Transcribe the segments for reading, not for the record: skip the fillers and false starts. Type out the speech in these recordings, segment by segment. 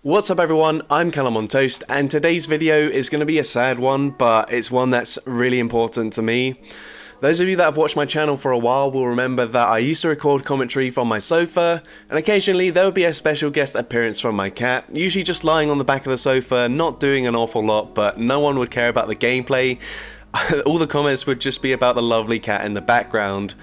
What's up everyone, I'm CallumOnToast, and today's video is going to be a sad one, but it's one that's really important to me. Those of you that have watched my channel for a while will remember that I used to record commentary from my sofa, and occasionally there would be a special guest appearance from my cat, usually just lying on the back of the sofa, not doing an awful lot, but no one would care about the gameplay. All the comments would just be about the lovely cat in the background.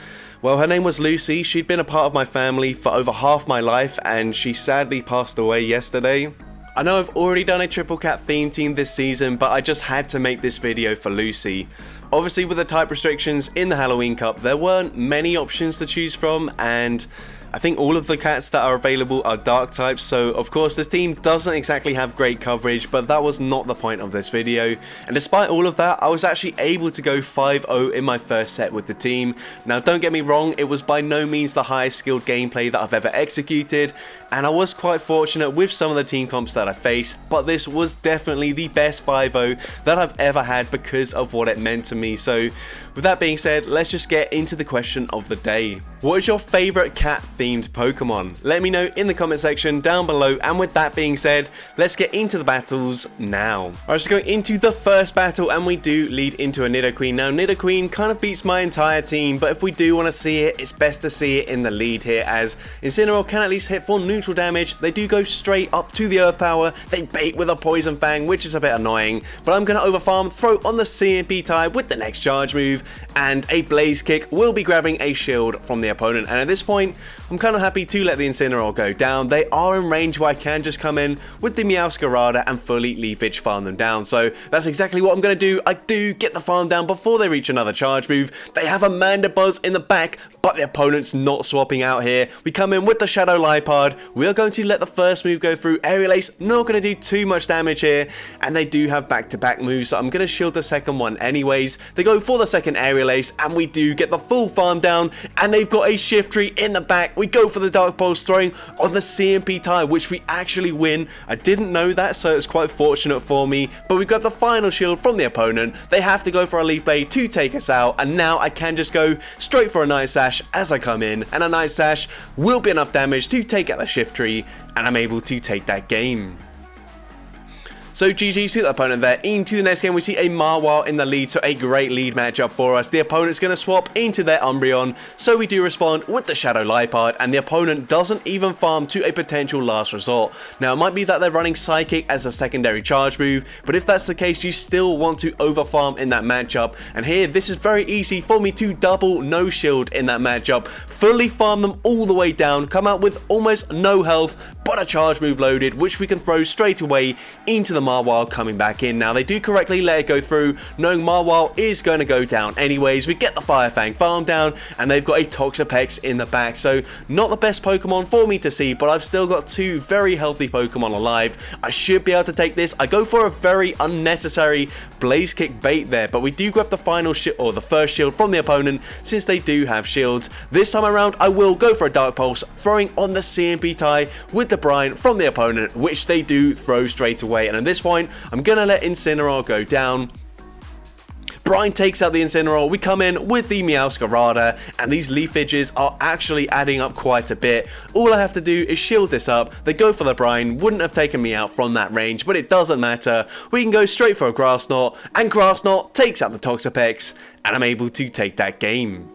Well, her name was Lucy. She'd been a part of my family for over half my life, and she sadly passed away yesterday. I know I've already done a triple cat theme team this season, but I just had to make this video for Lucy. Obviously, with the type restrictions in the Halloween Cup, there weren't many options to choose from, and I think all of the cats that are available are dark types, so of course this team doesn't exactly have great coverage, but that was not the point of this video. And despite all of that, I was actually able to go 5-0 in my first set with the team. Now don't get me wrong, it was by no means the highest skilled gameplay that I've ever executed, and I was quite fortunate with some of the team comps that I faced, but this was definitely the best 5-0 that I've ever had because of what it meant to me. So with that being said, let's just get into the question of the day. What is your favourite cat themed Pokemon? Let me know in the comment section down below, and with that being said, let's get into the battles now. Alright, so going into the first battle, and we do lead into a Nidoqueen. Now Nidoqueen kind of beats my entire team, but if we do want to see it, it's best to see it in the lead here, as Incineroar can at least hit for neutral damage. They do go straight up to the Earth Power, they bait with a Poison Fang, which is a bit annoying, but I'm going to overfarm, throw on the CMP tie with the next charge move, and a Blaze Kick will be grabbing a shield from the opponent. And at this point, I'm kind of happy to let the Incineroar go down. They are in range where I can just come in with the Meowscarada and fully leafage farm them down. So that's exactly what I'm going to do. I do get the farm down before they reach another charge move. They have a Mandibuzz in the back, but the opponent's not swapping out here. We come in with the Shadow Liepard. We are going to let the first move go through. Aerial Ace, not going to do too much damage here, and they do have back-to-back moves, so I'm going to shield the second one anyways. They go for the second Aerial Ace, and we do get the full farm down, and they've got a Shiftry in the back. We go for the Dark Pulse, throwing on the CMP tie, which we actually win. I didn't know that, so it's quite fortunate for me, but we got the final shield from the opponent. They have to go for a Leaf Blade to take us out, and now I can just go straight for a Night Sash as I come in, and a Night Sash will be enough damage to take out the Shiftry, and I'm able to take that game. So GG to the opponent there. Into the next game, we see a Marwile in the lead, so a great lead matchup for us. The opponent's going to swap into their Umbreon, so we do respond with the Shadow Liepard, and the opponent doesn't even farm to a potential last resort. Now, it might be that they're running Psychic as a secondary charge move, but if that's the case, you still want to overfarm in that matchup. And here, this is very easy for me to double no shield in that matchup, fully farm them all the way down, come out with almost no health, but a charge move loaded, which we can throw straight away into the Marwile coming back in. Now, they do correctly let it go through, knowing Marwile is going to go down anyways. We get the Fire Fang farm down, and they've got a Toxapex in the back, so not the best Pokemon for me to see, but I've still got two very healthy Pokemon alive. I should be able to take this. I go for a very unnecessary Blaze Kick bait there, but we do grab the final shield, or the first shield from the opponent, since they do have shields. This time around, I will go for a Dark Pulse, throwing on the CMP tie with the Brine from the opponent, which they do throw straight away. And at this point, I'm going to let Incineroar go down. Brine takes out the Incineroar, we come in with the Meowscarada, and these leafages are actually adding up quite a bit. All I have to do is shield this up. They go for the Brine, wouldn't have taken me out from that range, but it doesn't matter. We can go straight for a Grass Knot, and Grass Knot takes out the Toxapex, and I'm able to take that game.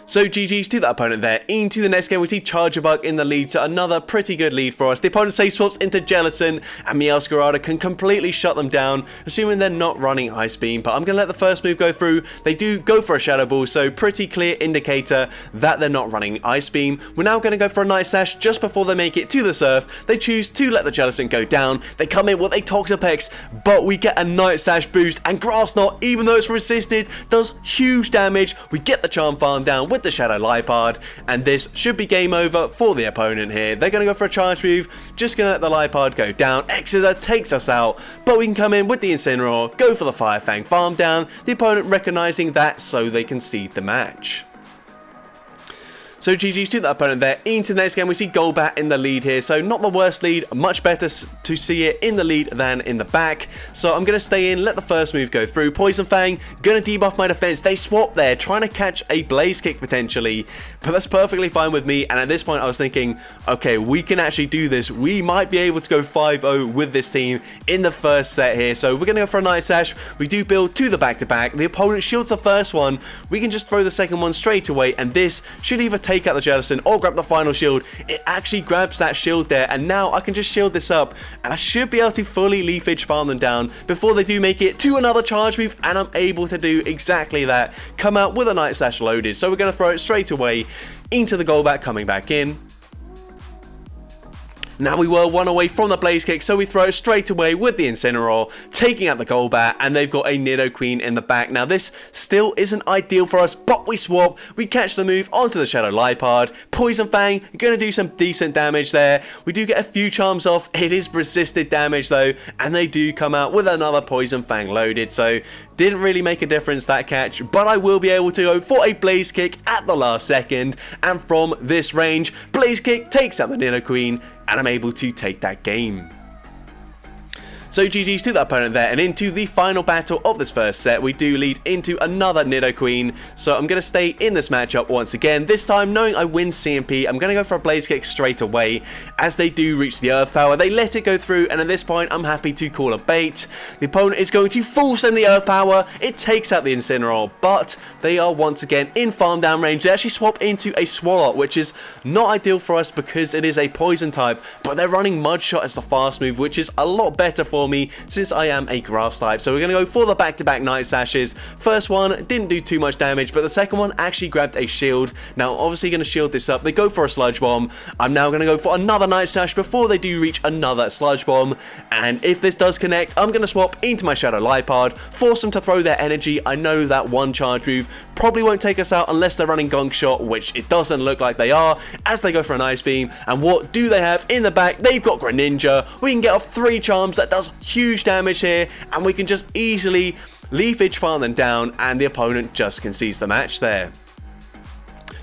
So GG's to that opponent there. Into the next game, we see Charjabug in the lead, so another pretty good lead for us. The opponent safe swaps into Jellicent, and Meowscarada can completely shut them down, assuming they're not running Ice Beam, but I'm going to let the first move go through. They do go for a Shadow Ball, so pretty clear indicator that they're not running Ice Beam. We're now going to go for a Night Sash just before they make it to the Surf. They choose to let the Jellicent go down. They come in with a Toxapex, but we get a Night Sash boost, and Grass Knot, even though it's resisted, does huge damage. We get the Charm Farm down with the Shadow Liepard, and this should be game over for the opponent here. They're going to go for a charge move, just going to let the Liepard go down. Exeter takes us out, but we can come in with the Incineroar, go for the Fire Fang farm down, the opponent recognizing that, so they concede the match. So GG's to that opponent there. Into the next game, we see Golbat in the lead here. So not the worst lead, much better to see it in the lead than in the back. So I'm going to stay in, let the first move go through. Poison Fang, going to debuff my defense. They swap there, trying to catch a Blaze Kick potentially. But that's perfectly fine with me. And at this point, I was thinking, okay, we can actually do this. We might be able to go 5-0 with this team in the first set here. So we're going to go for a Night Sash. We do build to the back-to-back. The opponent shields the first one. We can just throw the second one straight away. And this should either take out the Jellicent or grab the final shield. It actually grabs that shield there, and now I can just shield this up, and I should be able to fully Leafage farm them down before they do make it to another charge move, and I'm able to do exactly that. Come out with a Night Slash loaded, so we're going to throw it straight away into the Golbat coming back in. Now we were one away from the Blaze Kick, so we throw it straight away with the Incineroar, taking out the Golbat, and they've got a Nidoqueen in the back. Now this still isn't ideal for us, but we swap, we catch the move onto the Shadow Liepard. Poison Fang, going to do some decent damage there. We do get a few charms off. It is resisted damage though, and they do come out with another Poison Fang loaded, so didn't really make a difference that catch, but I will be able to go for a Blaze Kick at the last second, and from this range, Blaze Kick takes out the Nidoqueen, and I'm able to take that game. So GG's to that opponent there, and into the final battle of this first set, we do lead into another Nidoqueen. So I'm going to stay in this matchup once again. This time, knowing I win CMP, I'm going to go for a Blaze Kick straight away. As they do reach the Earth Power, they let it go through, and at this point, I'm happy to call a bait. The opponent is going to full send the Earth Power. It takes out the Incineroar, but they are once again in farm down range. They actually swap into a Swalot, which is not ideal for us because it is a poison type, but they're running Mud Shot as the fast move, which is a lot better for me since I am a grass type. So we're going to go for the back-to-back Night Sashes. First one didn't do too much damage, but the second one actually grabbed a shield. Now obviously going to shield this up. They go for a Sludge Bomb. I'm now going to go for another Night Sash before they do reach another Sludge Bomb, and if this does connect, I'm going to swap into my Shadow Liepard, force them to throw their energy. I know that one charge move probably won't take us out unless they're running Gunk Shot, which it doesn't look like they are, as they go for an Ice Beam. And what do they have in the back? They've got Greninja. We can get off 3 charms. That does huge damage here, and we can just easily Leafage farm them down, and the opponent just concedes the match there.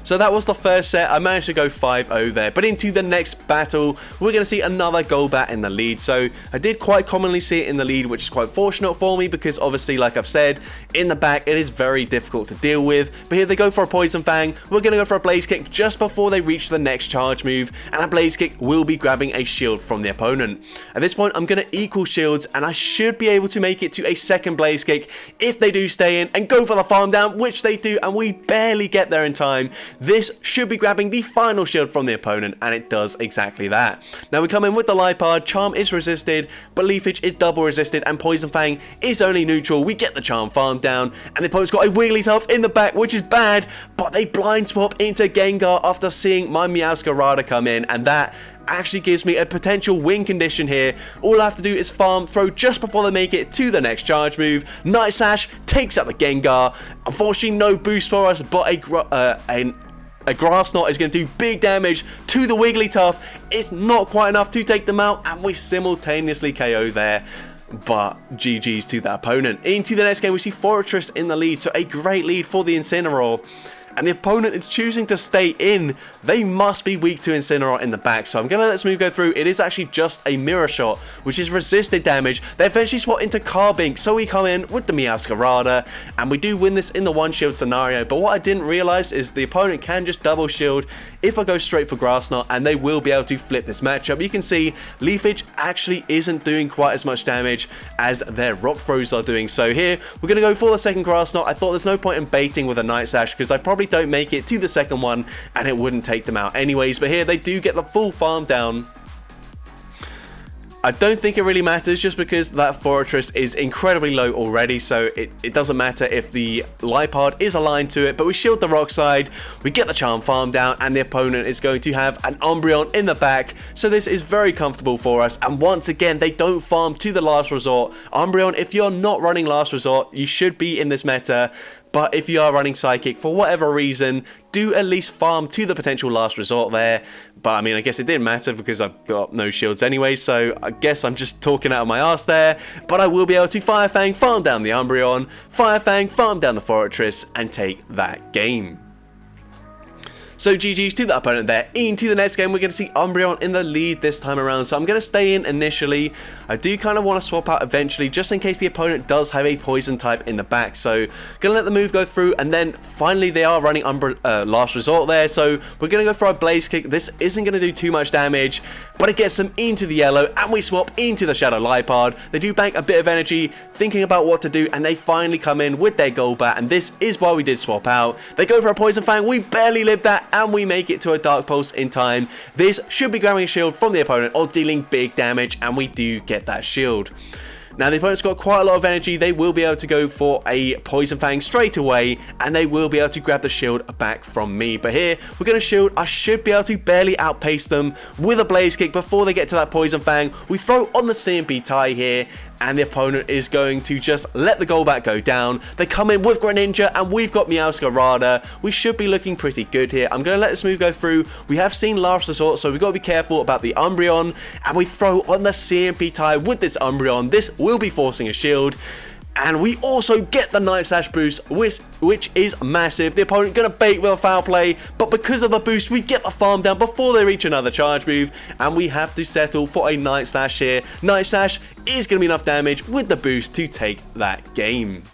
So that was the first set. I managed to go 5-0 there. But into the next battle, we're going to see another Golbat in the lead. So I did quite commonly see it in the lead, which is quite fortunate for me because obviously, like I've said, in the back, it is very difficult to deal with. But here they go for a Poison Fang. We're going to go for a Blaze Kick just before they reach the next charge move. And a Blaze Kick will be grabbing a shield from the opponent. At this point, I'm going to equal shields, and I should be able to make it to a second Blaze Kick if they do stay in and go for the farm down, which they do, and we barely get there in time. This should be grabbing the final shield from the opponent, and it does exactly that. Now we come in with the Liepard. Charm is resisted, but Leafage is double resisted, and Poison Fang is only neutral. We get the Charm farm down, and the opponent's got a Wigglytuff in the back, which is bad, but they blind swap into Gengar after seeing my Meowscarada come in, and that actually gives me a potential win condition here. All I have to do is farm, throw just before they make it to the next charge move. Night Sash takes out the Gengar. Unfortunately, no boost for us, but a Grass Knot is going to do big damage to the Wigglytuff. It's not quite enough to take them out, and we simultaneously KO there. But GG's to that opponent. Into the next game, we see Fortress in the lead, so a great lead for the Incineroar. And the opponent is choosing to stay in. They must be weak to Incineroar in the back. So I'm going to let this move go through. It is actually just a Mirror Shot, which is resisted damage. They eventually swap into Carbink. So we come in with the Meowscarada, and we do win this in the one shield scenario. But what I didn't realize is the opponent can just double shield if I go straight for Grass Knot, and they will be able to flip this matchup. You can see Leafage actually isn't doing quite as much damage as their Rock Throws are doing. So here, we're going to go for the second Grass Knot. I thought there's no point in baiting with a Night Sash because I probably don't make it to the second one, and it wouldn't take them out anyways. But here, they do get the full farm down. I don't think it really matters just because that Fortress is incredibly low already, so it doesn't matter if the Liepard is aligned to it, but we shield the Rock Side, we get the Charm farm down, and the opponent is going to have an Umbreon in the back, so this is very comfortable for us. And once again, they don't farm to the Last Resort. Umbreon, if you're not running Last Resort, you should be in this meta. But if you are running Psychic, for whatever reason, do at least farm to the potential Last Resort there. But I mean, I guess it didn't matter because I've got no shields anyway, so I guess I'm just talking out of my ass there. But I will be able to Fire Fang, farm down the Umbreon, Fire Fang, farm down the Fortress, and take that game. So GG's to that opponent there. Into the next game, we're going to see Umbreon in the lead this time around. So I'm going to stay in initially. I do kind of want to swap out eventually, just in case the opponent does have a poison type in the back. So going to let the move go through, and then finally they are running Last Resort there. So we're going to go for a Blaze Kick. This isn't going to do too much damage, but it gets them into the yellow, and we swap into the Shadow Liepard. They do bank a bit of energy, thinking about what to do, and they finally come in with their Golbat, and this is why we did swap out. They go for a Poison Fang. We barely lived that, and we make it to a Dark Pulse in time. This should be grabbing a shield from the opponent or dealing big damage, and we do get that shield. Now the opponent's got quite a lot of energy. They will be able to go for a Poison Fang straight away, and they will be able to grab the shield back from me. But here, we're going to shield. I should be able to barely outpace them with a Blaze Kick before they get to that Poison Fang. We throw on the CMP tie here, and the opponent is going to just let the Golbat go down. They come in with Greninja, and we've got Meowscarada. We should be looking pretty good here. I'm going to let this move go through. We have seen Last Resort, so we've got to be careful about the Umbreon, and we throw on the CMP tie with this Umbreon. This will be forcing a shield. And we also get the Night Slash boost, which is massive. The opponent going to bait with a foul play, but because of the boost, we get the farm down before they reach another charge move, and we have to settle for a Night Slash here. Night Slash is going to be enough damage with the boost to take that game.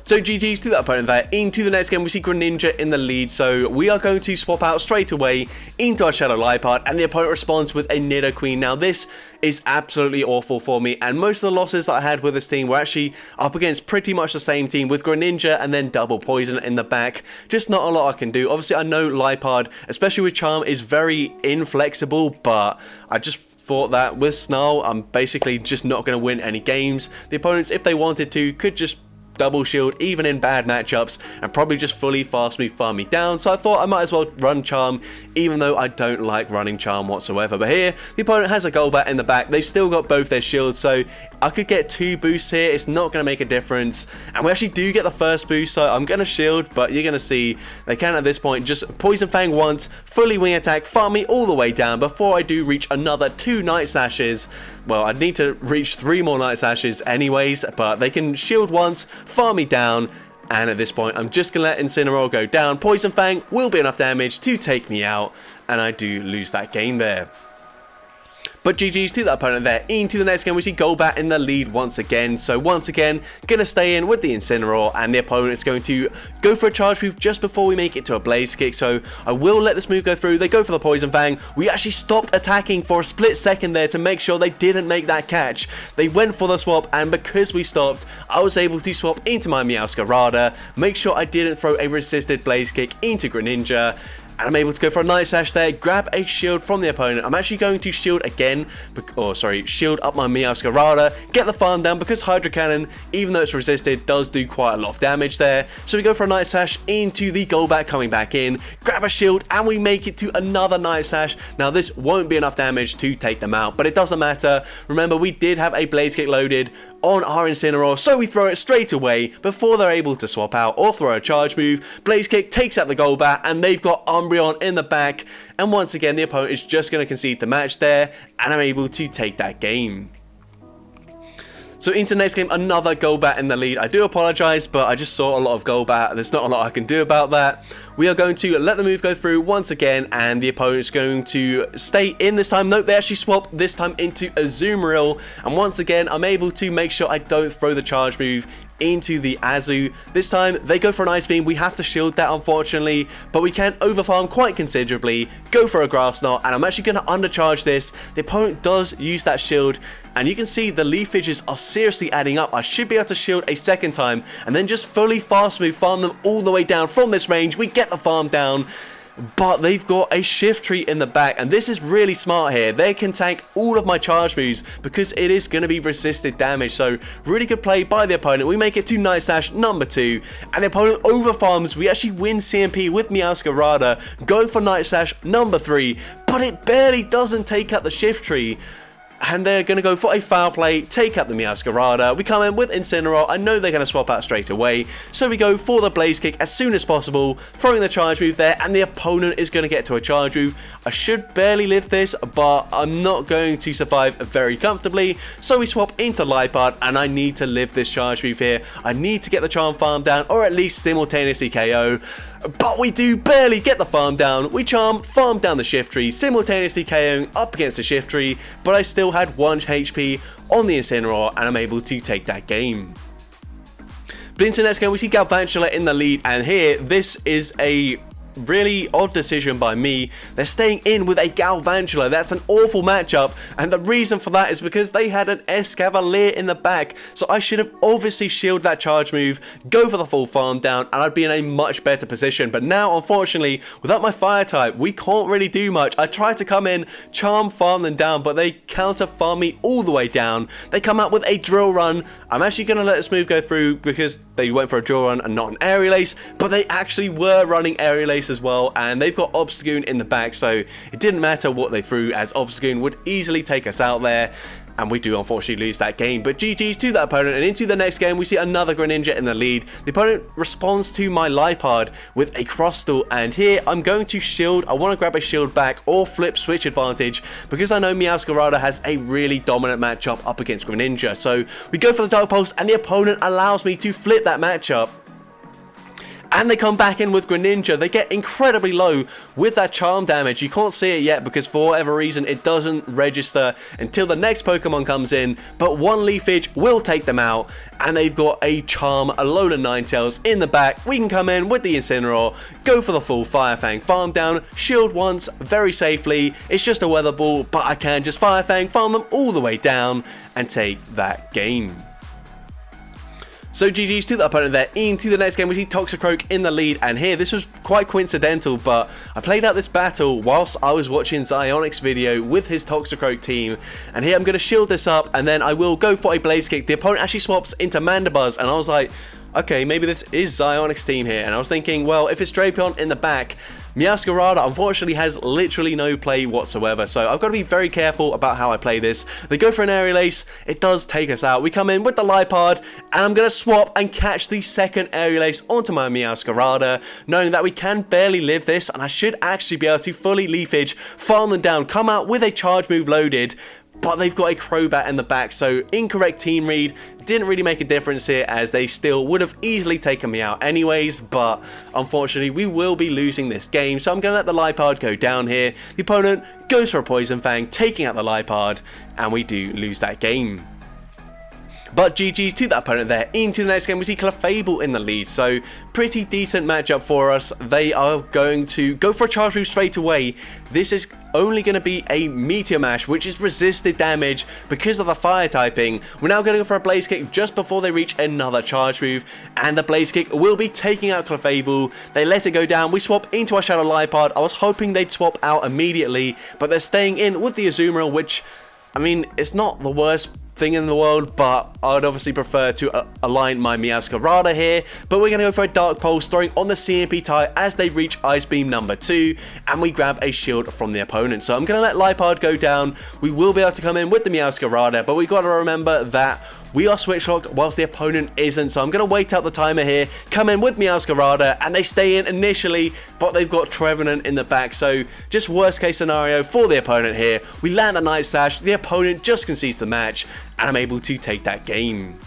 So GG's to that opponent there. Into the next game, we see Greninja in the lead, so we are going to swap out straight away into our Shadow Liepard, and the opponent responds with a Nidoqueen. Now this is absolutely awful for me, and most of the losses that I had with this team were actually up against pretty much the same team with Greninja and then double poison in the back. Just not a lot I can do. Obviously I know Liepard, especially with Charm, is very inflexible, but I just thought that with Snarl, I'm basically just not going to win any games. The opponents, if they wanted to, could just double shield even in bad matchups and probably just fully fast move farm me down, so I thought I might as well run Charm, even though I don't like running Charm whatsoever. But here the opponent has a Golbat in the back. They've still got both their shields, so I could get 2 boosts here. It's not going to make a difference, and we actually do get the first boost, so I'm going to shield, but you're going to see they can at this point just Poison Fang once, fully wing attack, farm me all the way down before I do reach another 2 Night Slashes. Well, I'd need to reach 3 more Night Slashes anyways, but they can shield once, farm me down, and at this point I'm just going to let Incineroar go down. Poison Fang will be enough damage to take me out, and I do lose that game there. But GG's to that opponent there. Into the next game, we see Golbat in the lead once again. So once again, going to stay in with the Incineroar, and the opponent is going to go for a charge move just before we make it to a Blaze Kick. So I will let this move go through. They go for the Poison Fang. We actually stopped attacking for a split second there to make sure they didn't make that catch. They went for the swap, and because we stopped, I was able to swap into my Meowscarada, make sure I didn't throw a resisted Blaze Kick into Greninja, and I'm able to go for a Night Slash there, grab a shield from the opponent. I'm actually going to shield again, shield up my Meowscarada, get the farm down, because Hydro Cannon, even though it's resisted, does do quite a lot of damage there. So we go for a Night Slash into the Golbat coming back in, grab a shield, and we make it to another Night Slash. Now this won't be enough damage to take them out, but it doesn't matter. Remember, we did have a Blaze Kick loaded on our Incineroar, so we throw it straight away before they're able to swap out or throw a charge move. Blaze Kick takes out the Golbat, and they've got Umbreon in the back, and once again the opponent is just going to concede the match there, and I'm able to take that game. So into the next game, another Golbat in the lead. I do apologise, but I just saw a lot of Golbat. There's not a lot I can do about that. We are going to let the move go through once again, and the opponent is going to stay in this time. Nope, they actually swap this time into Azumarill, and once again I'm able to make sure I don't throw the charge move into the Azu. This time they go for an Ice Beam. We have to shield that, unfortunately, but we can overfarm quite considerably, go for a Grass Knot, and I'm actually going to undercharge this. The opponent does use that shield, and you can see the leafages are seriously adding up. I should be able to shield a second time and then just fully fast move farm them all the way down from this range. We get the farm down, but they've got a Shift Tree in the back, and this is really smart here. They can tank all of my charge moves because it is going to be resisted damage. So really good play by the opponent. We make it to Night Slash number 2, and the opponent overfarms. We actually win CMP with Meowscarada, going for Night Slash number 3, but it barely doesn't take out the Shift Tree. And they're going to go for a foul play, take out the Meowscarada. We come in with Incineroar. I know they're going to swap out straight away, so we go for the Blaze Kick as soon as possible, throwing the charge move there, and the opponent is going to get to a charge move. I should barely live this, but I'm not going to survive very comfortably, so we swap into Liepard, and I need to live this charge move here. I need to get the Charm Farm down, or at least simultaneously KO. but we do barely get the farm down. We farm down the shift tree, simultaneously KOing up against the shift tree, but I still had 1 HP on the Incineroar, and I'm able to take that game. But into the next game, we see Galvantula in the lead, and here, this is a really odd decision by me. They're staying in with a Galvantula. That's an awful matchup, and the reason for that is because they had an Escavalier in the back, so I should have obviously shielded that charge move, go for the full farm down, and I'd be in a much better position. But now, unfortunately, without my fire type, we can't really do much. I tried to come in, charm farm them down, but they counter farm me all the way down. They come out with a drill run. I'm actually going to let this move go through because they went for a drill run and not an aerial ace, but they actually were running aerial ace as well, and they've got Obstagoon in the back, so it didn't matter what they threw, as Obstagoon would easily take us out there. And we do unfortunately lose that game, but GG's to that opponent. And into the next game, we see another Greninja in the lead. The opponent responds to my Liepard with a Crustle, and here I'm going to shield. I want to grab a shield back or flip switch advantage because I know Meowscarada has a really dominant matchup up against Greninja. So we go for the Dark Pulse, and the opponent allows me to flip that matchup. And they come back in with Greninja. They get incredibly low with that charm damage. You can't see it yet because for whatever reason it doesn't register until the next Pokemon comes in. But one Leafage will take them out. And they've got a charm, a load of Ninetales in the back. We can come in with the Incineroar, go for the full Fire Fang farm down, shield once very safely. It's just a Weather Ball, but I can just Fire Fang farm them all the way down and take that game. So GG's to the opponent there. Into the next game, we see Toxicroak in the lead, and here, this was quite coincidental, but I played out this battle whilst I was watching Zionic's video with his Toxicroak team, and here I'm going to shield this up, and then I will go for a Blaze Kick. The opponent actually swaps into Mandibuzz, and I was like, okay, maybe this is Zionic's team here, and I was thinking, well, if it's Drapion in the back, Meowscarada unfortunately has literally no play whatsoever, so I've got to be very careful about how I play this. They go for an aerial ace, it does take us out. We come in with the Liepard, and I'm going to swap and catch the second aerial ace onto my Meowscarada, knowing that we can barely live this, and I should actually be able to fully Leafage, farm them down, come out with a charge move loaded, but they've got a Crobat in the back, so incorrect team read. Didn't really make a difference here, as they still would have easily taken me out anyways, but unfortunately we will be losing this game, so I'm going to let the Liepard go down here. The opponent goes for a Poison Fang, taking out the Liepard, and we do lose that game. But GG's to that opponent there. Into the next game, we see Clefable in the lead, so pretty decent matchup for us. They are going to go for a charge move straight away. This is only going to be a Meteor Mash, which is resisted damage because of the fire typing. We're now going to go for a Blaze Kick just before they reach another charge move, and the Blaze Kick will be taking out Clefable. They let it go down. We swap into our Shadow Liepard. I was hoping they'd swap out immediately, but they're staying in with the Azumarill, which, I mean, it's not the worst thing in the world, but I'd obviously prefer to align my Meowscarada here. But we're going to go for a Dark Pulse, throwing on the CMP tie as they reach Ice Beam number 2, and we grab a shield from the opponent. So I'm going to let Liepard go down. We will be able to come in with the Meowscarada, but we've got to remember that we are switch locked whilst the opponent isn't, so I'm going to wait out the timer here, come in with Meowscarada, and they stay in initially, but they've got Trevenant in the back, so just worst case scenario for the opponent here. We land the Night Slash, the opponent just concedes the match, and I'm able to take that game.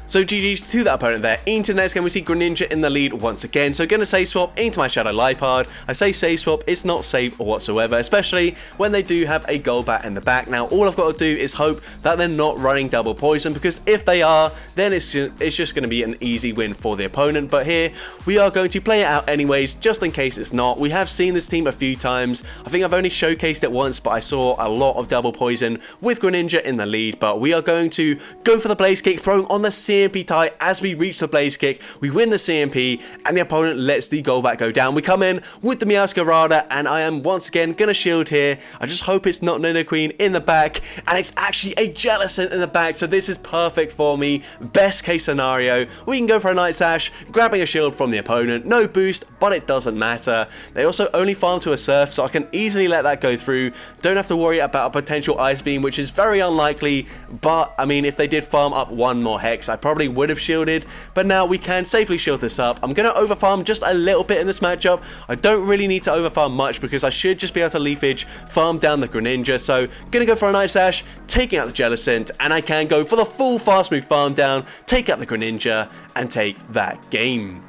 So GG's to that opponent there. Into the next game, we see Greninja in the lead once again. So going to save swap into my Shadow Liepard. I say save swap, it's not safe whatsoever, especially when they do have a Golbat in the back. Now, all I've got to do is hope that they're not running double poison, because if they are, then it's just going to be an easy win for the opponent. But here, we are going to play it out anyways, just in case it's not. We have seen this team a few times. I think I've only showcased it once, but I saw a lot of double poison with Greninja in the lead. But we are going to go for the Blaze Kick, throwing on the CMP tie as we reach the Blaze Kick. We win the CMP, and the opponent lets the Golbat go down. We come in with the Meowscarada, and I am once again going to shield here. I just hope it's not Nidoqueen in the back, and it's actually a Jellicent in the back, so this is perfect for me. Best case scenario, we can go for a Night Sash, grabbing a shield from the opponent. No boost, but it doesn't matter. They also only farm to a Surf, so I can easily let that go through. Don't have to worry about a potential Ice Beam, which is very unlikely, but I mean, if they did farm up one more Hex, I probably would have shielded, but now we can safely shield this up. I'm going to overfarm just a little bit in this matchup. I don't really need to overfarm much because I should just be able to Leafage, farm down the Greninja, so going to go for a Night Sash, taking out the Jellicent, and I can go for the full fast move farm down, take out the Greninja, and take that game.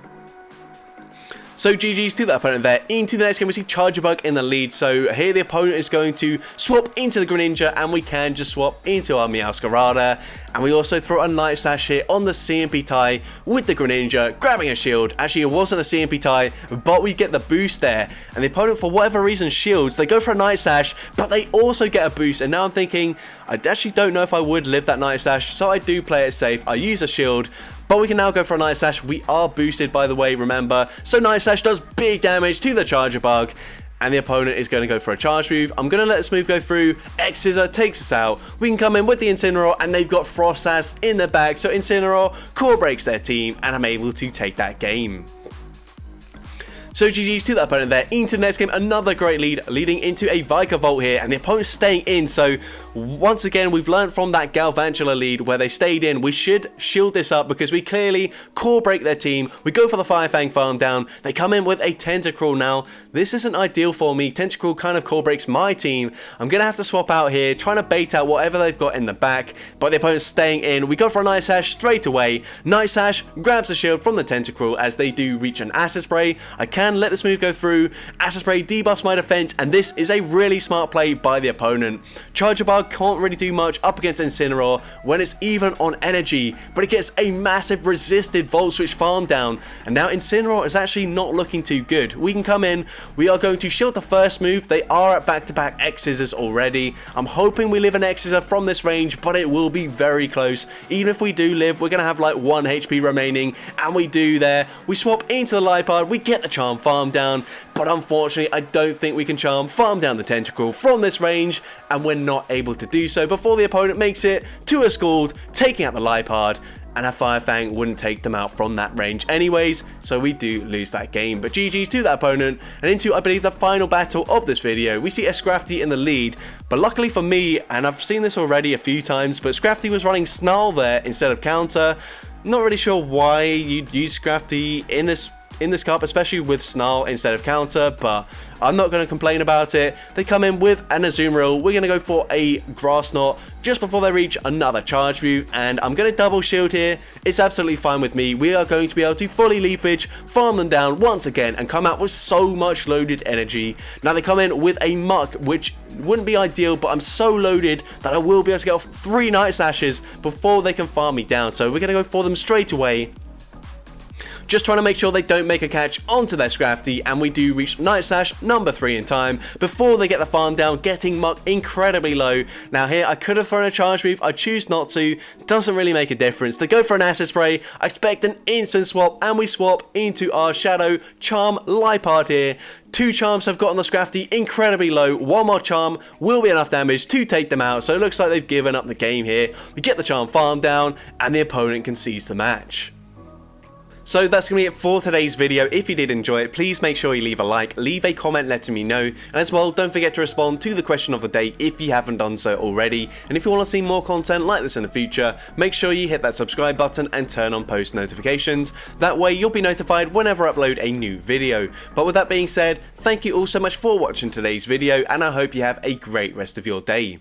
So GG's to that opponent there. Into the next game, we see Charger Bug in the lead. So here the opponent is going to swap into the Greninja, and we can just swap into our Meowscarada. And we also throw a Night Slash here on the CMP tie with the Greninja, grabbing a shield. Actually, it wasn't a CMP tie, but we get the boost there. And the opponent, for whatever reason, shields. They go for a Night Slash, but they also get a boost. And now I'm thinking, I actually don't know if I would live that Night Slash, so I do play it safe. I use a shield. But we can now go for a Night Slash. We are boosted, by the way, remember. So Night Slash does big damage to the Charger Bug. And the opponent is going to go for a charge move. I'm going to let this move go through. X-Scissor takes us out. We can come in with the Incineroar, and they've got Frost Sash in their back. So Incineroar core breaks their team, and I'm able to take that game. So GG's to that opponent there. Into the next game, another great lead, leading into a Vikavolt here, and the opponent's staying in. So once again, we've learned from that Galvantula lead where they stayed in. We should shield this up because we clearly core break their team. We go for the Firefang farm down. They come in with a Tentacruel now. This isn't ideal for me. Tentacruel kind of core breaks my team. I'm going to have to swap out here, trying to bait out whatever they've got in the back, but the opponent's staying in. We go for a Night Slash straight away. Night Slash grabs the shield from the Tentacruel as they do reach an Acid Spray. I can let this move go through. Acid Spray debuffs my defense, and this is a really smart play by the opponent. Charger Bug can't really do much up against Incineroar when it's even on energy, but it gets a massive resisted Volt Switch farm down, and now Incineroar is actually not looking too good. We can come in. We are going to shield the first move. They are at back-to-back X-Scissors already. I'm hoping we live an X-Scissor from this range, but it will be very close. Even if we do live, we're going to have like 1 HP remaining, and we do there. We swap into the Liepard. We get the Charm farm down, but unfortunately I don't think we can Charm farm down the Tentacruel from this range, and we're not able to do so before the opponent makes it to a Scald, taking out the Liepard, and a Firefang wouldn't take them out from that range anyways, so we do lose that game. But GG's to that opponent, and into, I believe, the final battle of this video. We see a Scrafty in the lead, but luckily for me, and I've seen this already a few times, but Scrafty was running Snarl there instead of Counter. Not really sure why you'd use Scrafty in this cup, especially with Snarl instead of Counter, but I'm not going to complain about it. They come in with an Azumarill. We're going to go for a Grass Knot just before they reach another charge move, and I'm going to double shield here. It's absolutely fine with me. We are going to be able to fully Leafage, farm them down once again, and come out with so much loaded energy. Now they come in with a Muck, which wouldn't be ideal, but I'm so loaded that I will be able to get off 3 Night Slashes before they can farm me down. So we're going to go for them straight away. Just trying to make sure they don't make a catch onto their Scrafty, and we do reach Night Slash number 3 in time before they get the farm down, getting Muck incredibly low. Now here, I could have thrown a charge move, I choose not to, doesn't really make a difference. They go for an Acid Spray, I expect an instant swap, and we swap into our Shadow Charm Liepard here. 2 charms have got on the Scrafty incredibly low. 1 more charm will be enough damage to take them out, so it looks like they've given up the game here. We get the charm farm down, and the opponent concedes the match. So that's going to be it for today's video. If you did enjoy it, please make sure you leave a like, leave a comment letting me know, and as well, don't forget to respond to the question of the day if you haven't done so already. And if you want to see more content like this in the future, make sure you hit that subscribe button and turn on post notifications. That way you'll be notified whenever I upload a new video. But with that being said, thank you all so much for watching today's video, and I hope you have a great rest of your day.